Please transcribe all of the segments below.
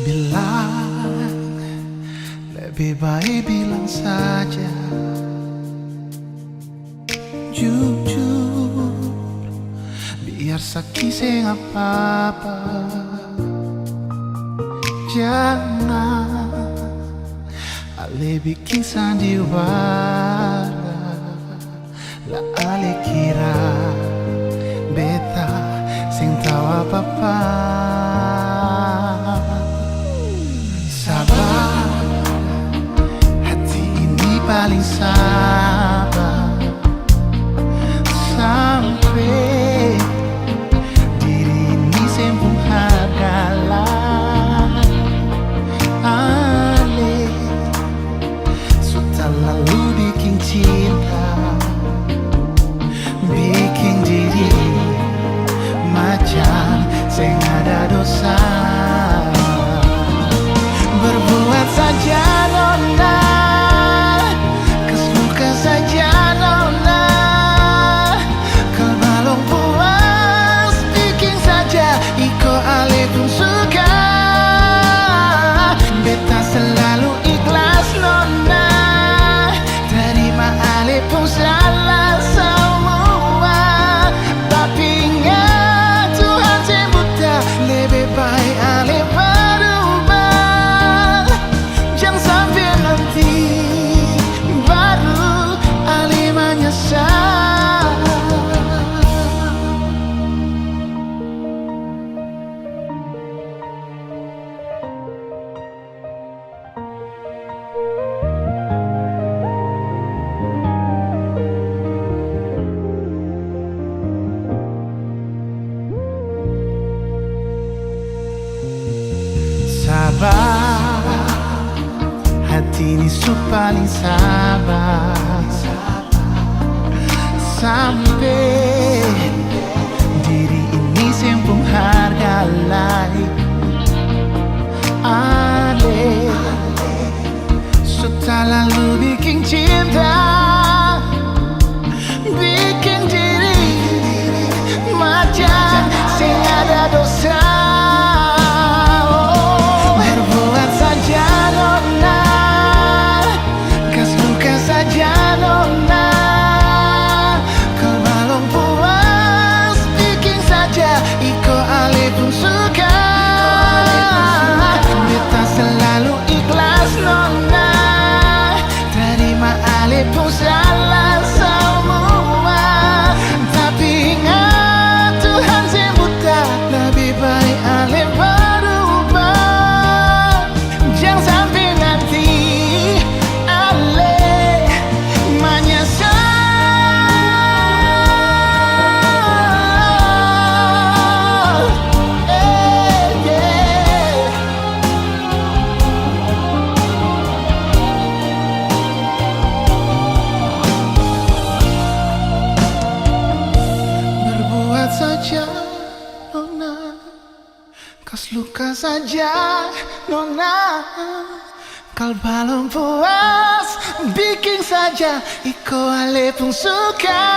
bilang lebih baik bilang saja jujur, biar sakit sing apa-apa. Jangan ale bikin sandiwara, lah ale kira beta sing tahu apa-apa. Sabar, hati ini paling sabar sampai diri ini sempung hargalah. Ale sudah lalu bikin cinta, bikin diri macam sing ada dosa. Berbuat saja nona, kesuka saja nona. Kau balong puas, bikin saja iko ale pun suka. Beta selalu ikhlas nona, terima ale pun salah semua. Tapi ingat Tuhan sembuta, lebih baik ale berubah. Jangan sampai nanti baru ale menyesal. Sabar, hati ini paling sabar sampai diri ini sempung harga lain. Ale sudah lalu bikin cinta, bikin diri macam sing ada dosa. Iko ale pun suka. Beta selalu ikhlas nona, terima ale pun salah semua. Tapi ingat Tuhan sembuta, lebih baik ale berubah. Jangan sampai nanti ale menyesal. Saja nona, kas luka saja nona. Kal balon puas, bikin saja iko ale pun suka.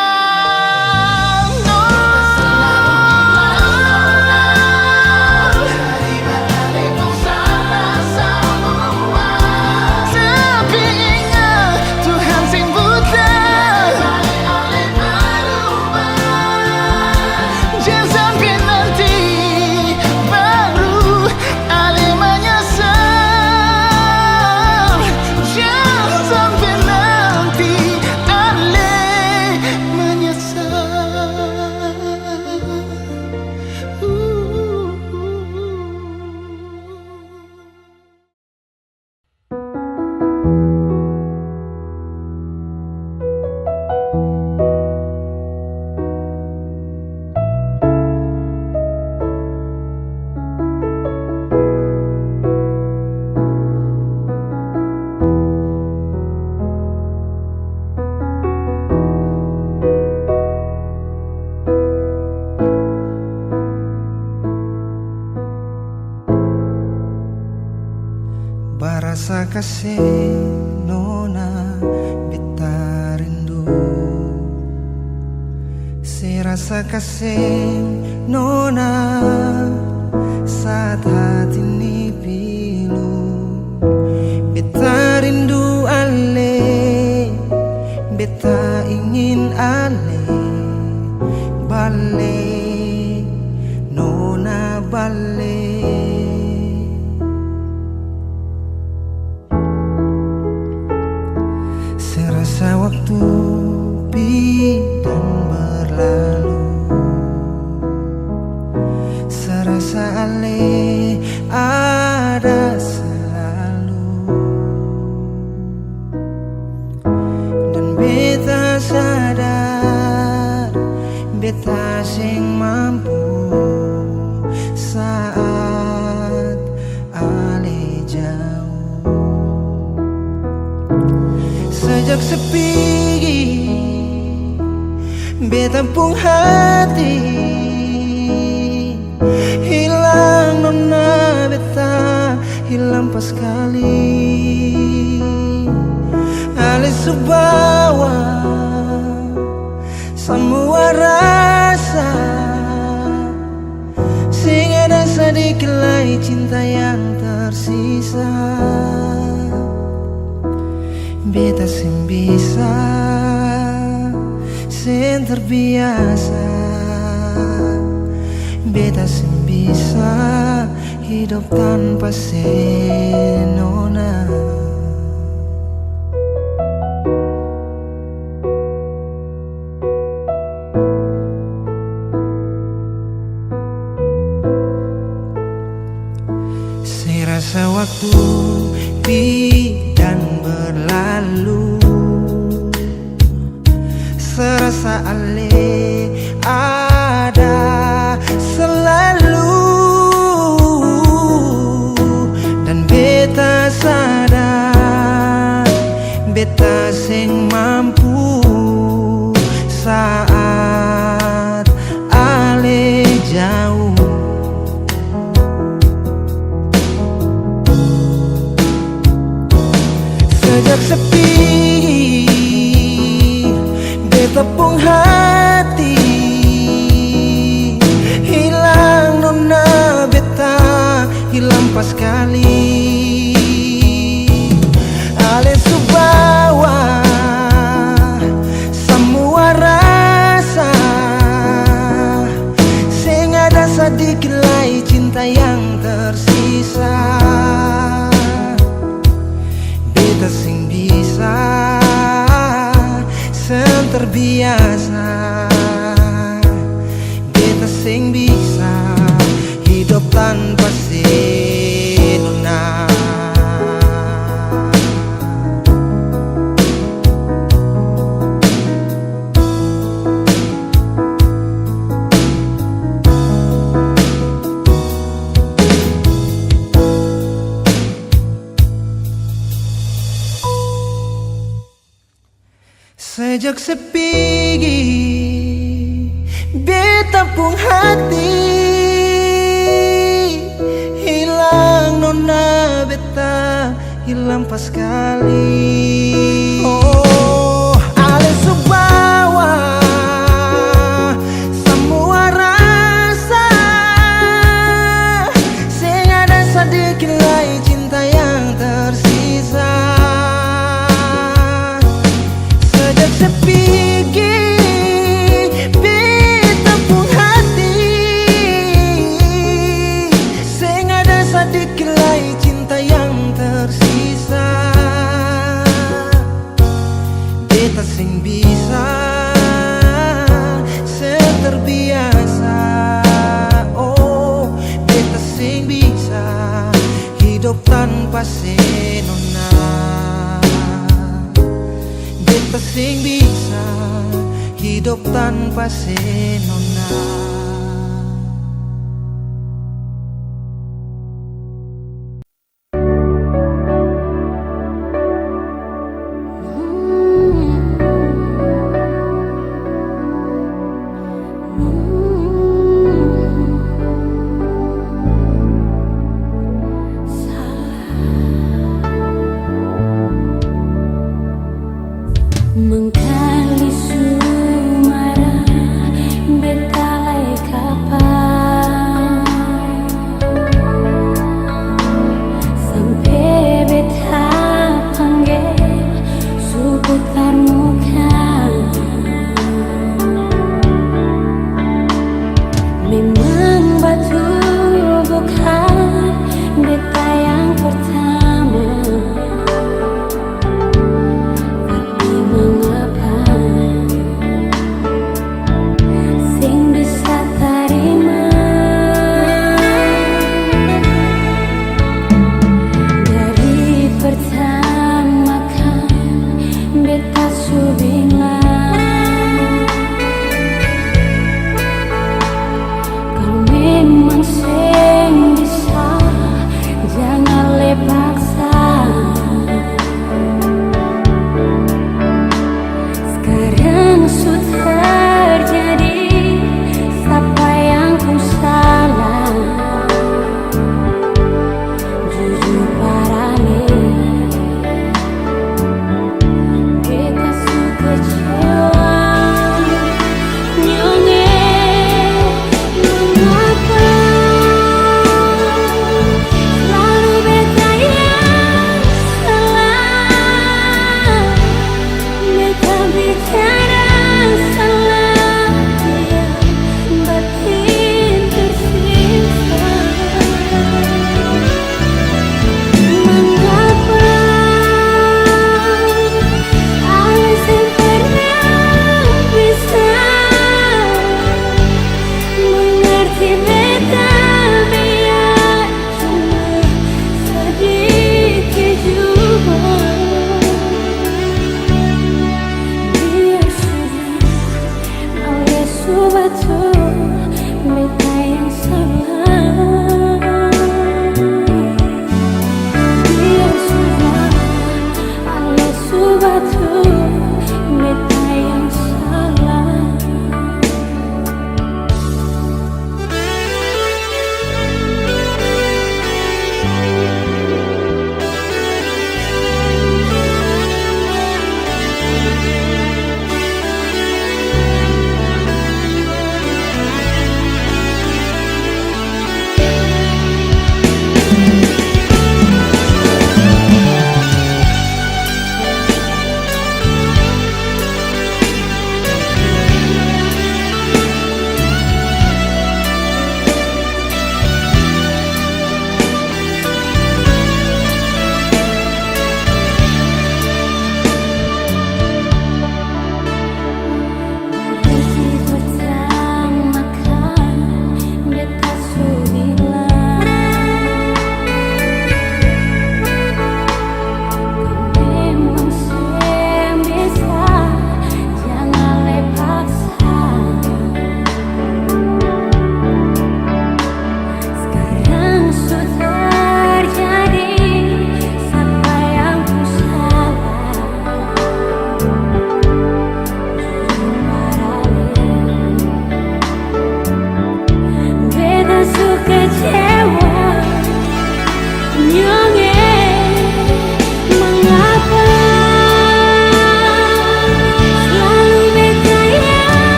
Barasa kasih nona, beta rindu. Si rasa kasih nona, saat hati ini ale bale nona bale. Serasa waktu bidan berlalu, serasa ale ada selalu, dan beta sadar beta sing mampu saat ale jauh. Sejak sepi beta pung hati, hilang nona beta, hilang pas kali. Ale subawa semua rasa, sing ada sedikit lagi cinta yang tersisa. Beta sing bisa, sing terbiasa. Beta sing bisa hidup tanpa senona. Serasa waktu bidan berlalu, serasa ale ada selalu, dan beta sadar beta sing mampu saat ale jauh. Sejak sepi beta pung hati, hilang nona beta, hilang pas kali. Ale subawa semua rasa, sing ada sedikit lagi cinta yang tersisa. Beta sing bisa, sing terbiasa. Beta sing bisa hidup tanpa senona. Sejak sepi beta pung hati, hilang nona beta, hilang pas kali. Oh, ale subawa semua rasa, sing ada sedikit lagi cinta yang tersisa. Sejak sepi beta pung hati, sing ada sedikit lagi cinta yang tersisa. Beta sing bisa, sing terbiasa. Oh, beta sing bisa hidup tanpa senona. Beta sing bisa hidup tanpa senona. Mengkali sumara beta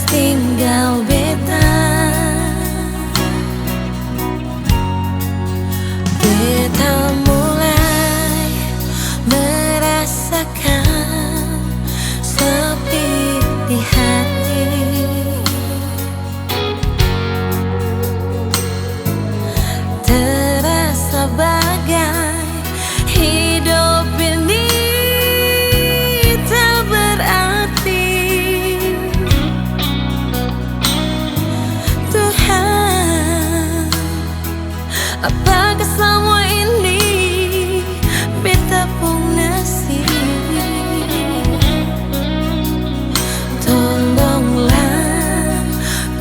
tinggal beta. Beta mulai merasakan sepi di hati. Terasa bagai hidup ini tak berarti. Tuhan, apakah semua ini beta pun nasib? Tolonglah,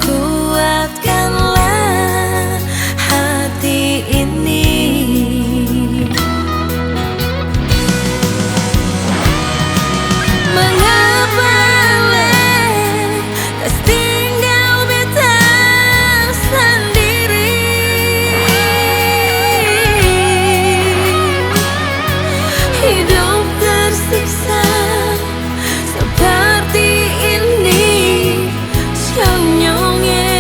kuatkanlah hati ini. Mengapa lekas tinggal beta sendiri? Hidup tersiksa seperti ini, senyongnya.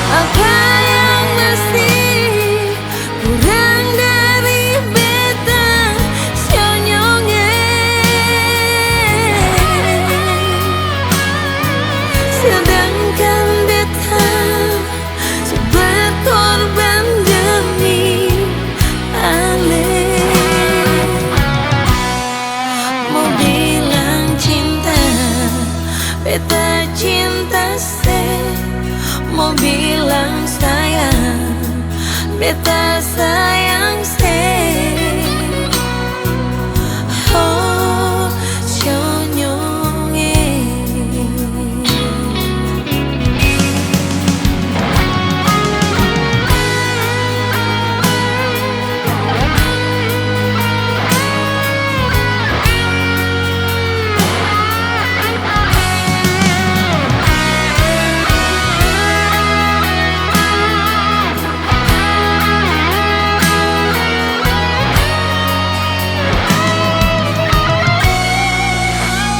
Apa yang masih kurang dari beta, senyongnya? Sedangkan beta berkorban demi ale. Mau bilang cinta, beta cinta se. Mau bilang sayang, beta sayang se. Oh, senyongnya.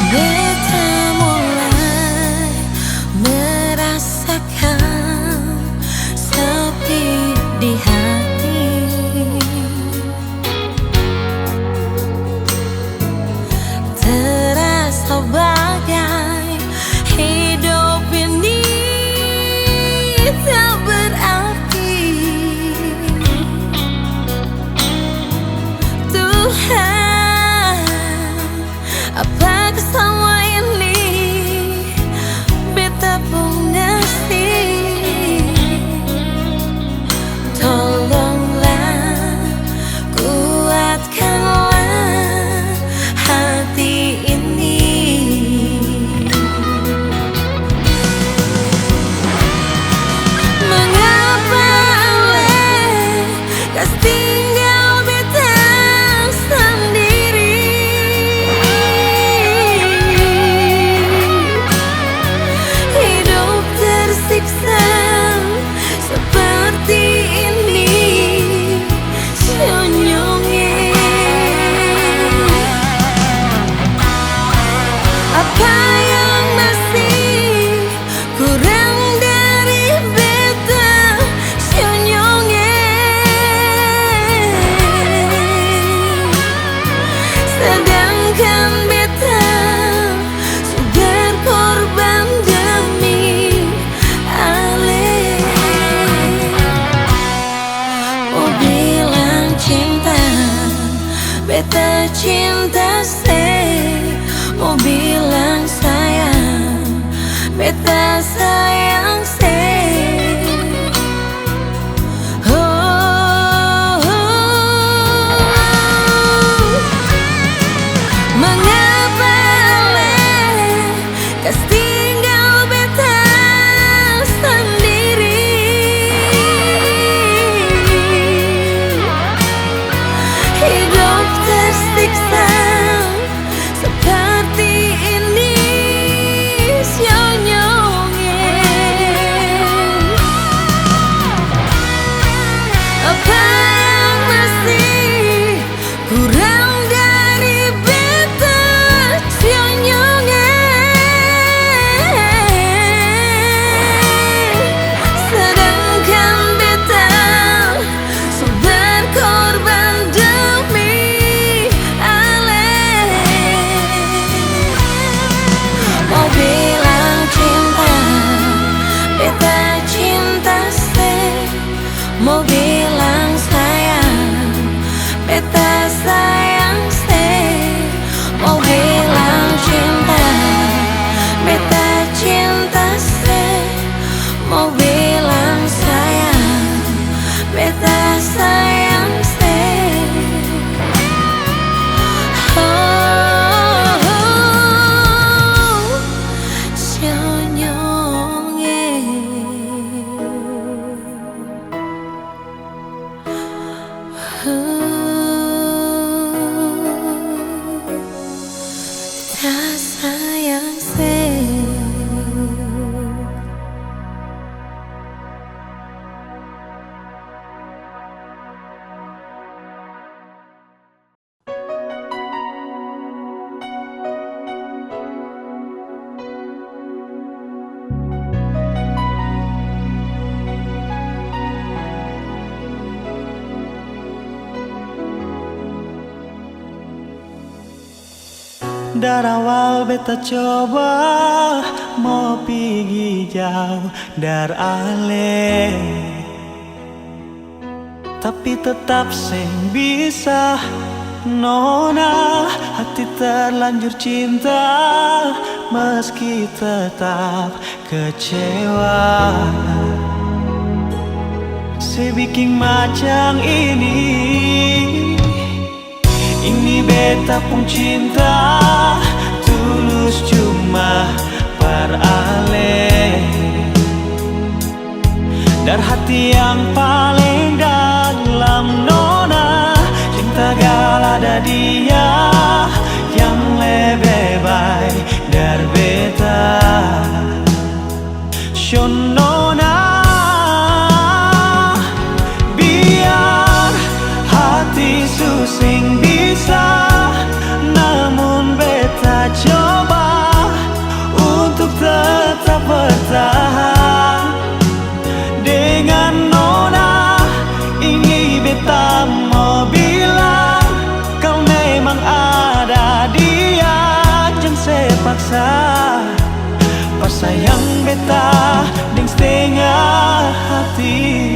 Beta mulai merasakan sepi di hati. Terasa bagai hidup ini tak berarti. Tuhan, apakah semua ini beta pun nasib? Tolonglah, kuatkanlah hati ini. Mengapa lekas tinggal beta sendiri? Hidup tersiksa seperti ini, senyongnya. Apa yang masih kurang dari beta, senyongnya? Sedangkan beta berkorban demi ale. Mau bilang cinta, beta cinta se. Mau bilang sayang, beta sayang se. Mengapa lekas tinggal beta sendiri? Hidup tersiksa seperti ini, senyongnya. Apa yang masih kurang dari beta rasa yang seru. Dari awal beta coba mau pergi jauh dari ale, tapi tetap seng bisa. Nona, hati terlanjur cinta meski tetap kecewa. Sebikin macam ini beta pun cinta tulus cuma per ale. Dari hati yang paling dalam nona, cinta gal ada dia yang lebih baik dari beta. Shon nona, biar hati susing bisa, namun beta coba untuk tetap bertahan. Dengan nona ini beta mau bilang, kau memang ada dia, jangan sepaksa. Pas sayang beta deng setengah hati.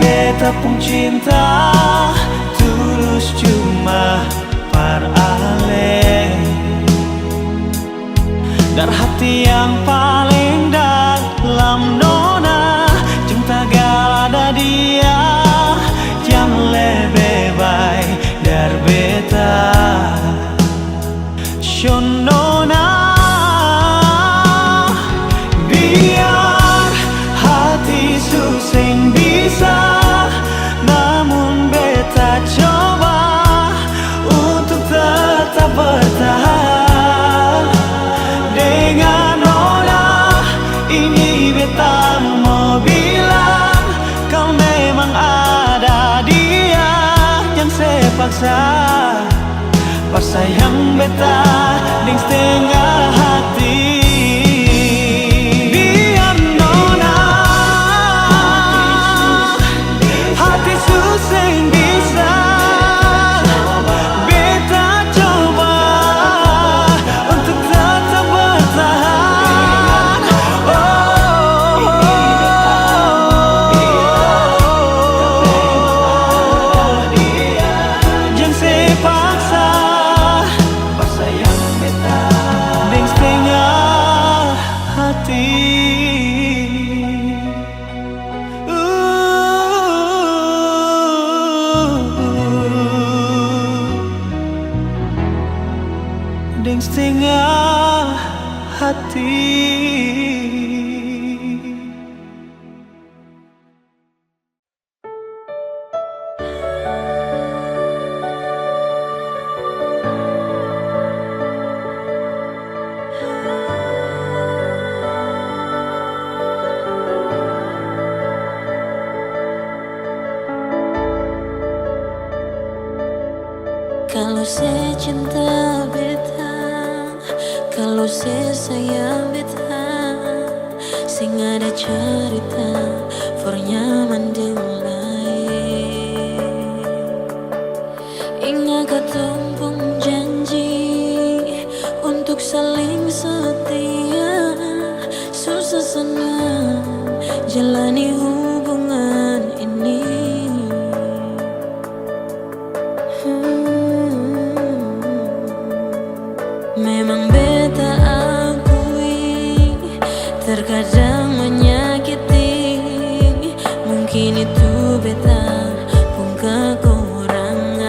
Beta pun cinta tulus cuma par ale. Dari hati yang paling dalam nona, cinta gal ada dia yang lebih baik dari beta. Shon nona, biar hati susing bisa, namun beta coba untuk tetap bertahan. Dengan nona ini beta mau bilang, kau memang ada dia yang sepaksa. Pas sayang beta deng setengah hati. Biar nona hati susing bisa, beta coba untuk tetap bertahan. Jangan sepaksa. Pas sayang beta deng setengah hati. Deng setengah hati. Kalau saya cinta beta, kalau saya sayang beta, sing ada cerita for nyaman lain. Ingat ketumpung janji untuk saling setia, susah senang jalani hubungan ini. Memang beta akui terkadang menyakiti. Mungkin itu beta pun kekurangan.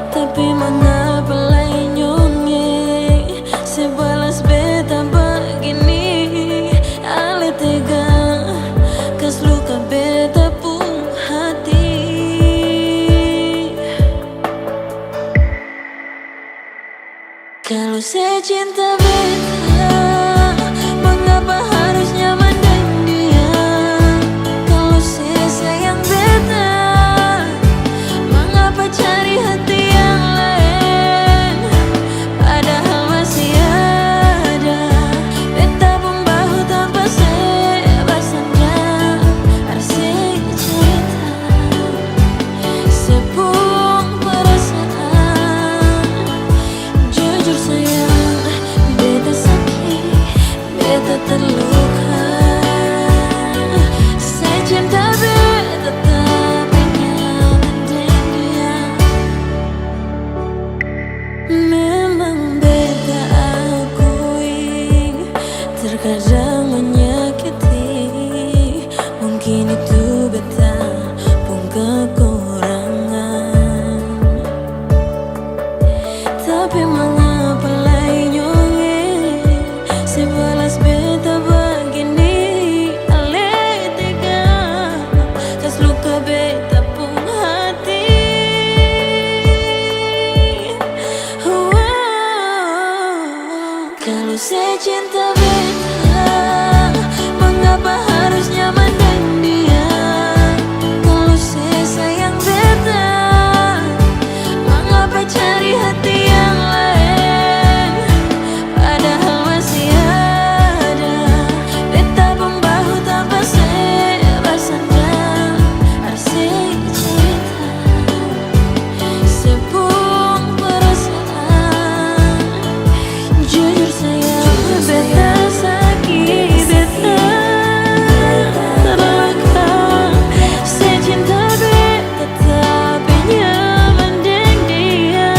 Tapi mengapa lain nyonge sebalas beta begini. Ale tega kas luka beta pun hati. Kalau saya cinta beta, mengapa harus nyaman dengan dia? Kalau saya sayang beta, mengapa cari hati yang lain? Padahal masih ada beta pun bahu tanpa saya bersandar. Arsik cerita sepung perasaan. Jujur sayang, beta sakit, beta terluka. Saya cinta beta tapi nyaman dengan dia. Memang beta akui terkadang menyakiti. Mungkin itu beta pun kekurangan. Tapi mengapa lain nyonge sebalas beta begini. Ale tega kas luka beta pun hati. Kalau saya cinta beta, mengapa harus nyaman dengan dia? Kalau saya sayang beta, mengapa cari hati yang lain? Padahal masih ada beta pun bahu tanpa saya bersandar. Arsik cerita sepung perasaan. Jujur sayang, beta sakit, beta terluka. Saya cinta beta tapi nyaman dengan dia.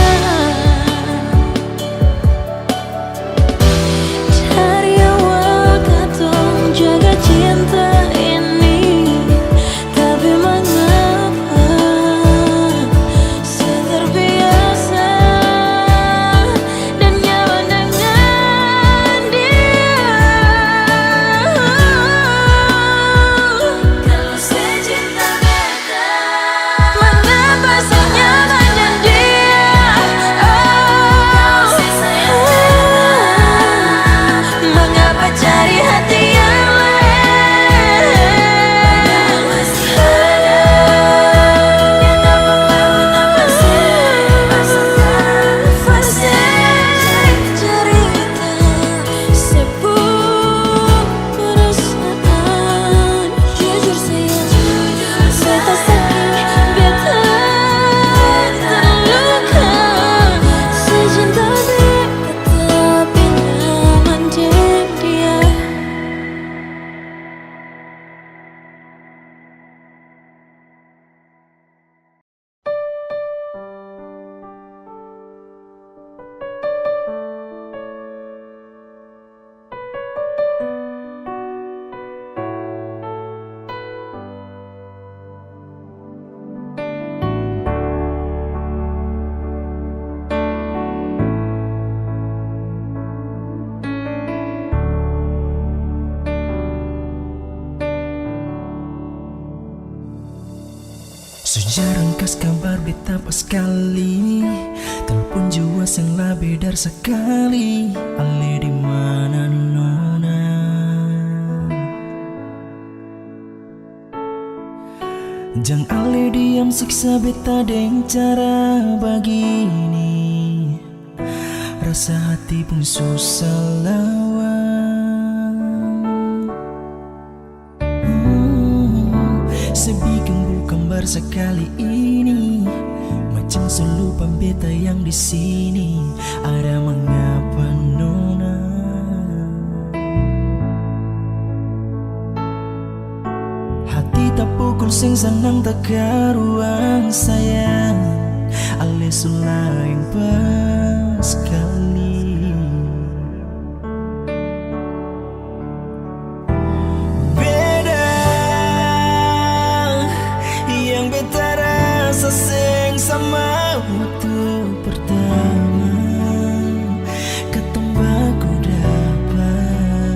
Dari awal katong jaga cinta ini, tapi mengapa saya terbiasa dan nyaman dengan dia. Kalau saya cinta beta, mengapa saya nyaman dengan dia? Kalau saya sayang beta, mengapa cari hati yang lain? Masih ada beta pun bahu tanpa saya bersandar. Fasih cerita sepung perasaan. Jujur sayang, beta sakit, beta terluka. Saya cinta beta tapi nyaman dengan dia. Sejarang kas kabar beta pas kali telepon jua yang lebih dari sekali. Ale di mana nona? Jang ale diam siksa beta deng cara begini. Rasa hati pun susah lawan. Sebikin bukan bar sekali ini, macam selupa beta yang di sini. Ada mengapa nona? Hati tak pukul sing senang tak karuang sayang. Ale sulah yang pas kali. Beda yang beta rasa sing sama waktu pertama ketemu baku dapat.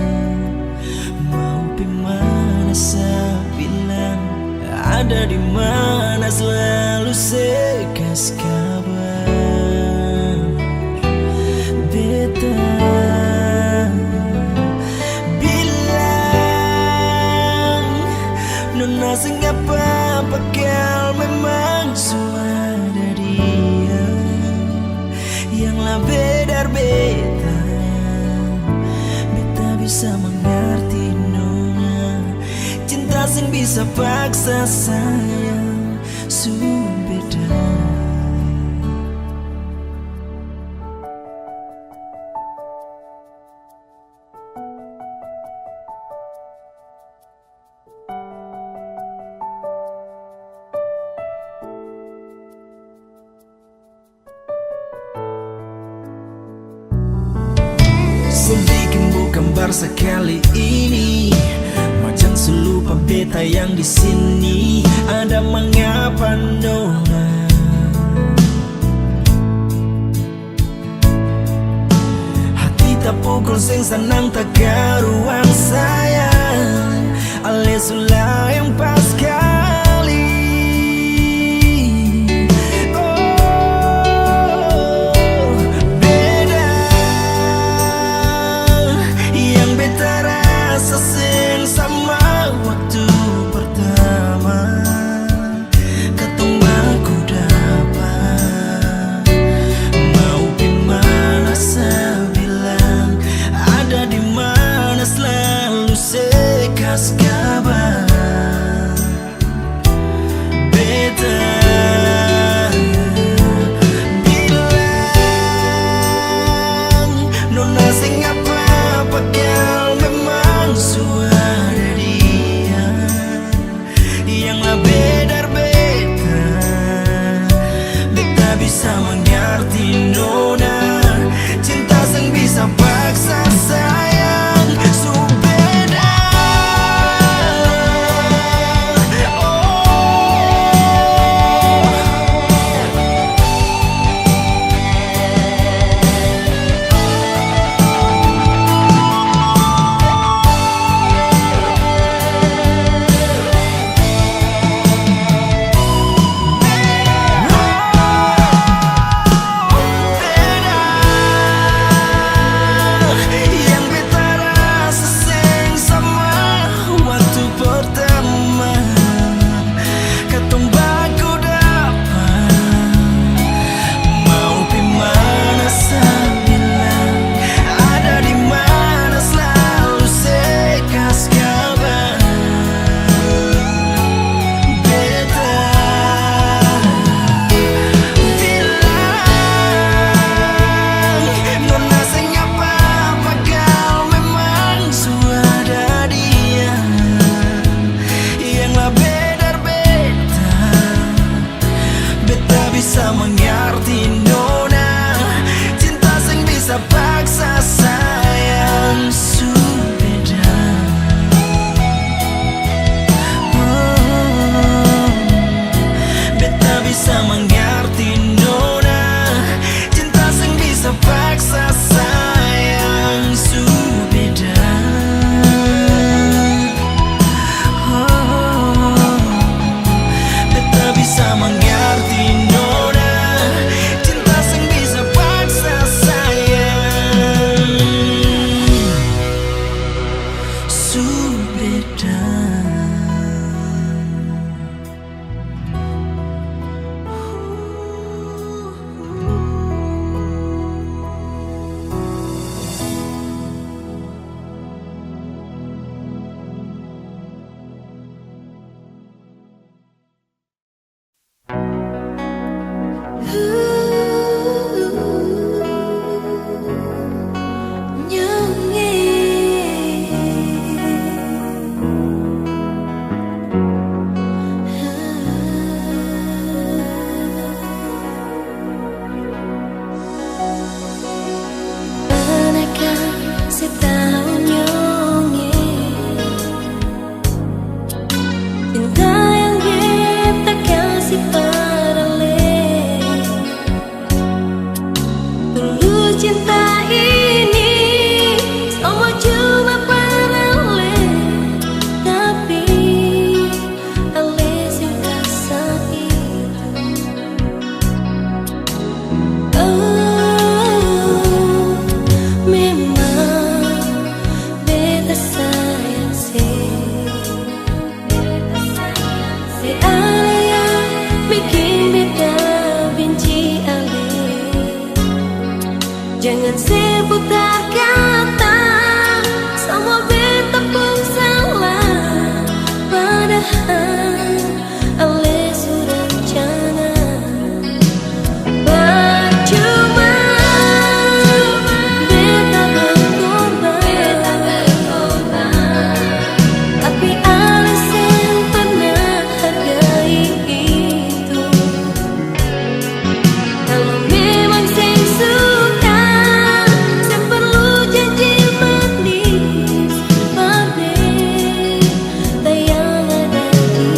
Mau gimana saya bilang, ada di mana selalu sekas kabar. Beta bilang nona sengapa bakal memang suara dia yang lah bedar beta. Beta bisa mengerti nona, cinta sing bisa paksa sayang su beda. Bikin bukan barsa kali ini, macam selupa beta yang di sini. Ada mengapa nona? Hati tak pukul sing senang tak karuan sayang. Ale sulah yang pas kali. Sekas kabar beta bilang nona sing apa bakal memang suara dia yang lah bedar beta. Beta bisa mengerti nona, cinta sing bisa paksa sayang su beda. Bisa mengerti nona, cinta sing bisa paksa sayang su beda. Beta bisa mengerti nona, cinta sing bisa paksa sayang su beda. Beta bisa mengerti nona, cinta sing bisa paksa sayang. cinta ini semua cuma paralel, tapi ale sing rasa itu. Oh, memang beda sayang sih. Si ale yang bikin beda benci ale. Jangan sebut kata, semua beta pun salah. Padahal ale sudah rencana. Percuma beta berkorban, tapi ale sen pernah hargai itu. Kalau memang sen suka, sen perlu janji manis. Babe, tak yang ada di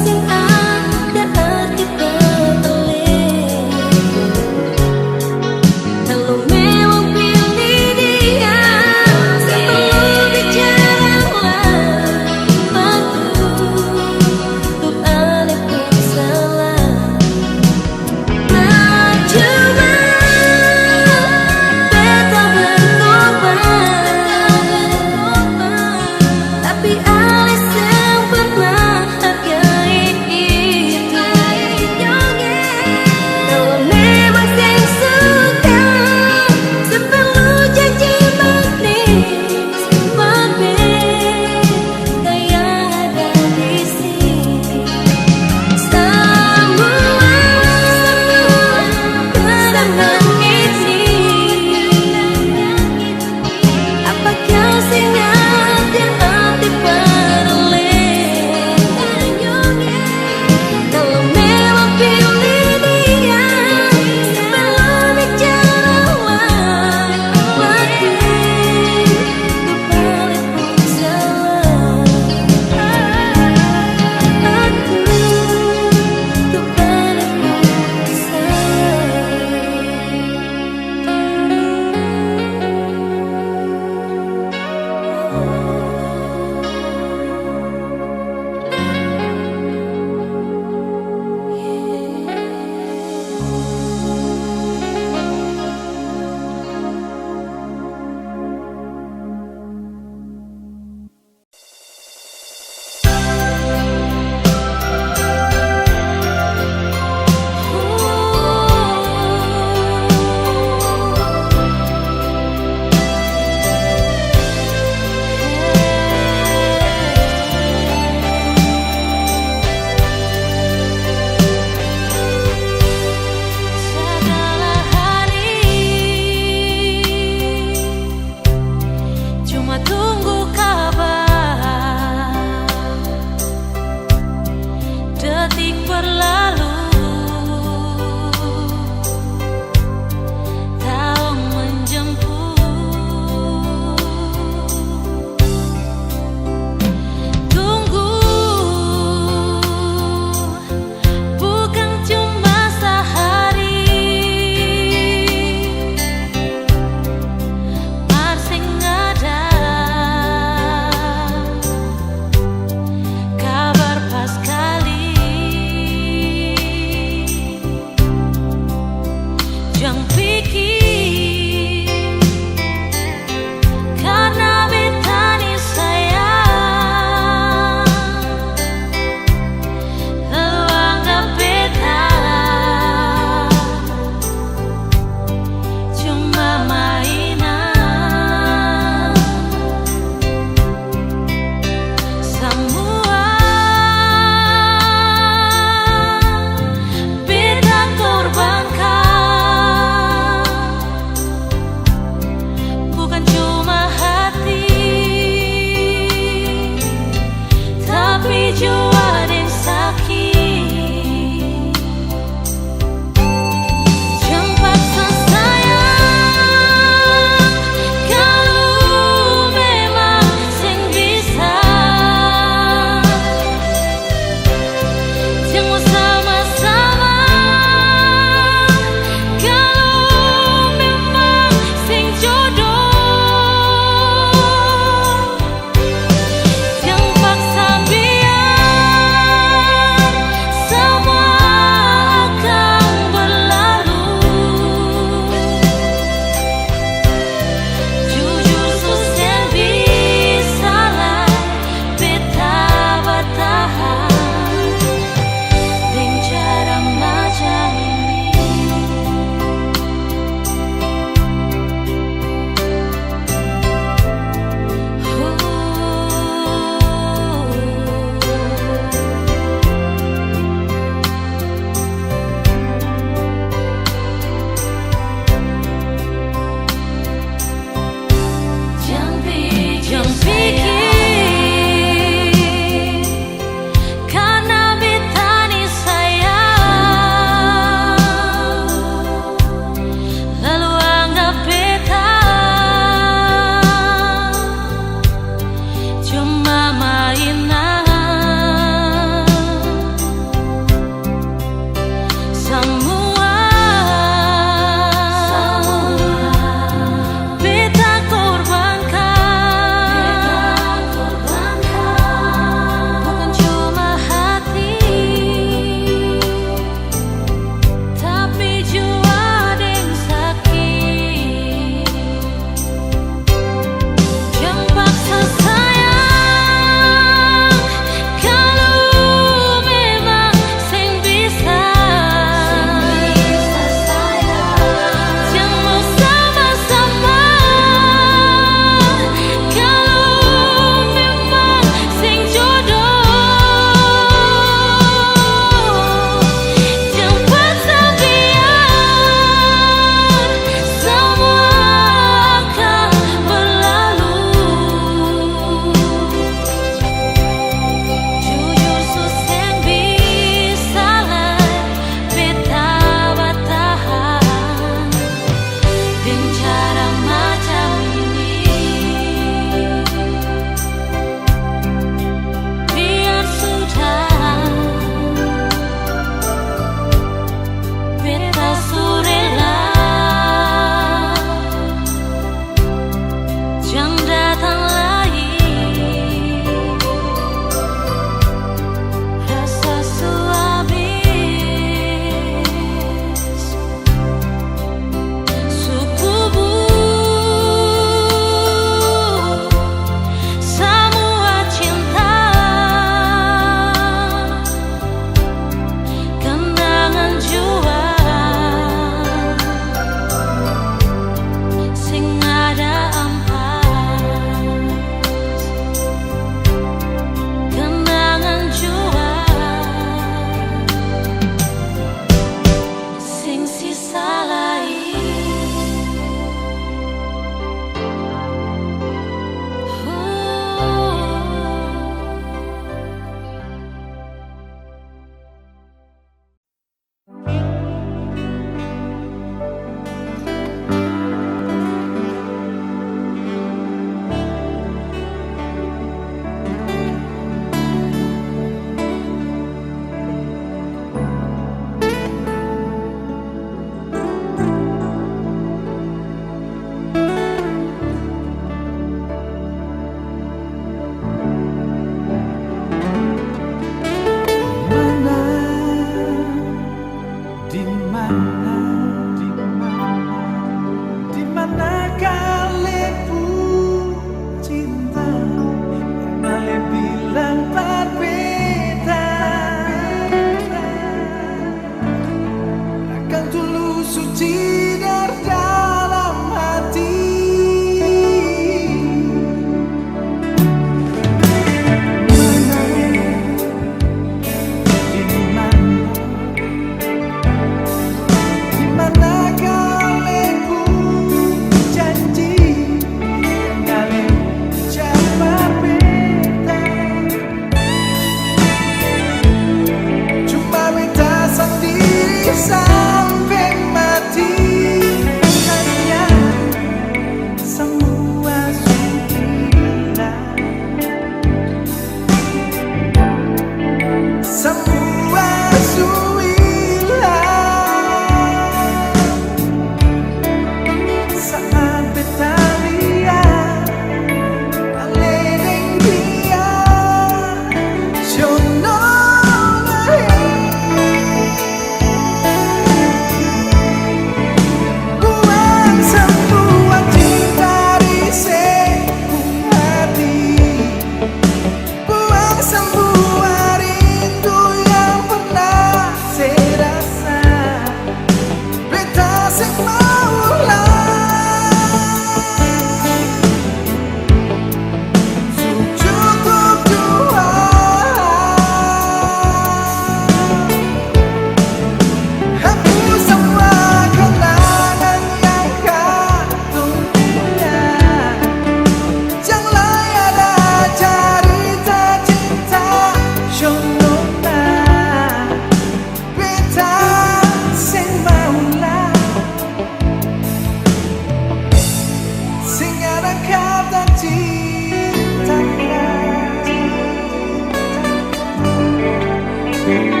Thank